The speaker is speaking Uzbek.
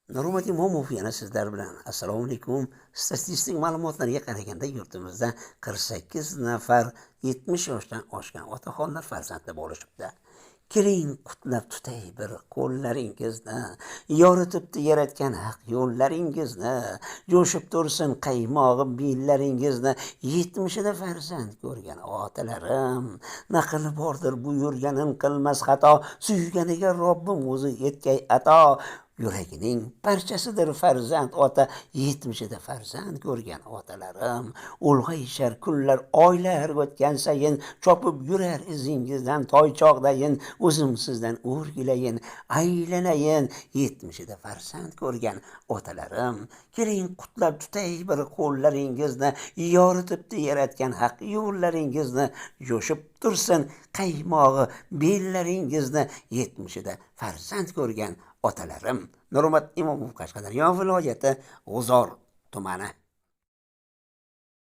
Nurmat Imomov yana sizlar bilan. Assalomu alaykum. Statistik ma'lumotlarga qaraganda yurtimizda 48 nafar 70 yoshdan oshgan otaxonlar farzandli bo'lishibdi. Keling, qutlab tutay bir qo'llaringizni, yoritibdi yaratgan haq yo'llaringizni, jo'shib tursin qaymog'i bellaringizni, 70da farzand ko'rgan otalarim, naqli bordir bu yurganim qilmas xato, suyganiga Robbim o'zi etkay ato. Yuragining parchasidir farzand ota, 70da farzand ko'rgan otalarim, ulg'ayishar kunlar oylar o'tgan sayin, chopib yurar izingizdan toychoqdayin, o'zim sizdan o'rgilayin, aylanayin, 70da farzand ko'rgan otalarim. Keling, qutlab tutay bir qo'llaringizni, yoritibdi yaratgan haq yo'llaringizni, jo'shib tursin qaymog'i bellaringizni, 70da farzand ko'rgan otalarim. Nurmat Imomov, Qashqadaryo viloyati G'uzor tumani.